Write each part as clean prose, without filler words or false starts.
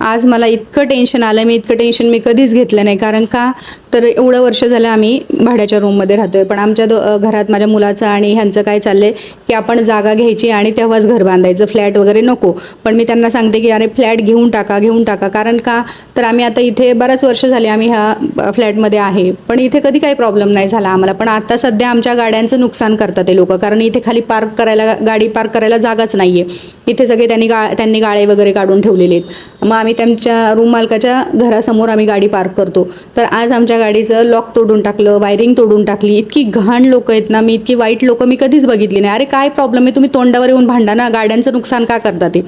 आज मला इतकं टेन्शन आलं, इतकं टेन्शन मी कधीच घेतलं नाही. कारण का तर एवढं वर्ष झालं आम्ही भाड्याच्या रूममध्ये राहतोय, पण आमच्या घरात माझ्या मुलाचं आणि ह्यांचं काय चाललंय की आपण जागा घ्यायची आणि तेव्हाच घर बांधायचं, फ्लॅट वगैरे नको. पण मी त्यांना सांगते की अरे फ्लॅट घेऊन टाका. कारण का तर आम्ही आता इथे बराच वर्ष झाले आम्ही ह्या फ्लॅटमध्ये आहे, पण इथे कधी काही प्रॉब्लेम नाही झाला आम्हाला. पण आता सध्या आमच्या गाड्यांचं नुकसान करतात ते लोक, कारण इथे खाली गाडी पार्क करायला जागाच नाहीये. इथे सगळे त्यांनी गाळे वगैरे काढून ठेवलेले आहेत. मग आम्ही त्यांच्या रूम मालकाच्या घरासमोर आम्ही गाडी पार्क करतो. तर आज आमच्या गाडीचं लॉक तोडून टाकलं, वायरिंग तोडून टाकली. इतकी घाण लोक आहेत ना, इतकी वाईट लोक मी कधीच बघितली नाही. अरे काय प्रॉब्लेम आहे, तुम्ही तोंडावर येऊन भांडा ना, गाड्यांचं नुकसान का करता ते.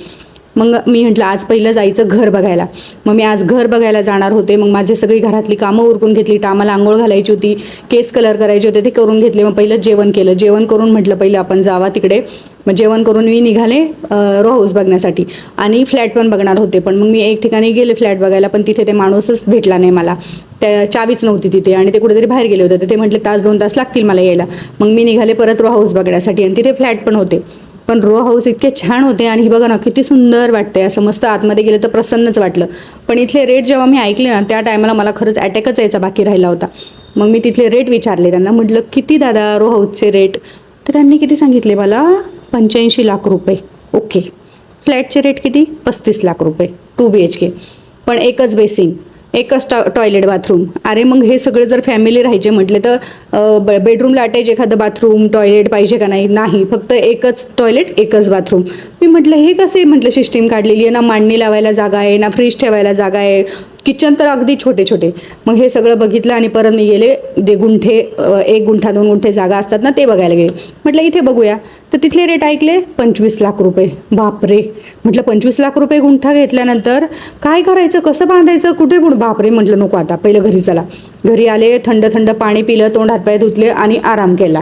मग मी म्हटलं आज पहिलं जायचं घर बघायला. मग मी आज घर बघायला जाणार होते. मग माझी सगळी घरातली कामं उरकून घेतली. आम्हाला आंघोळ घालायची होती, केस कलर करायचे होते, ते करून घेतले. मग पहिलं जेवण केलं. जेवण करून म्हटलं पहिलं आपण जावा तिकडे. मग जेवण करून मी निघाले रो हाऊस बघण्यासाठी आणि फ्लॅट पण बघणार होते. पण मग मी एक ठिकाणी गेले फ्लॅट बघायला, पण तिथे ते माणूसच भेटला नाही मला. त्या चावीच नव्हती तिथे आणि ते कुठेतरी बाहेर गेले होते. तर ते म्हटले 1-2 तास लागतील मला यायला. मग मी निघाले परत रो हाऊस बघण्यासाठी आणि तिथे फ्लॅट पण होते. पण रो हाऊस इतके छान होते आणि बघा ना किती सुंदर वाटते, असं मस्त आतमध्ये गेलं तर प्रसन्नच वाटलं. पण इथले रेट जेव्हा मी ऐकले ना, त्या टायमाला मला खरंच अटॅकच यायचा बाकी राहिला होता. मग मी तिथले रेट विचारले त्यांना, म्हटलं किती दादा रो हाऊसचे रेट. तर त्यांनी किती सांगितले मला, 85 लाख रुपये. ओके. फ्लॅटचे रेट किती, 35 लाख रुपये 2 BHK. पण एकच बेसिंग, एकच टॉयलेट बाथरूम. अरे मग हे सगळं जर फॅमिली राहायचे म्हटले तर बेडरूमला अटॅच एखादं बाथरूम टॉयलेट पाहिजे का नाही. नाही, फक्त एकच टॉयलेट एकच बाथरूम. मी म्हटलं हे कसे, म्हटलं सिस्टीम काढलेली आहे ना, मांडणी लावायला जागा आहे ना, फ्रीज ठेवायला जागा आहे, किचन तर अगदी छोटे छोटे. मग हे सगळं बघितलं आणि परत मी गेले ते गुंठे, 1 गुंठा 2 गुंठे जागा असतात ना, ते बघायला गेले. म्हटलं इथे बघूया. तर तिथले रेट ऐकले 25 लाख रुपये. बापरे. म्हटलं 25 लाख रुपये गुंठा घेतल्यानंतर काय करायचं, कसं बांधायचं, कुठे बापरे. म्हटलं नको, आता पहिलं घरी चला. घरी आले, थंड थंड पाणी पिलं, तोंड हातपाय धुतले आणि आराम केला.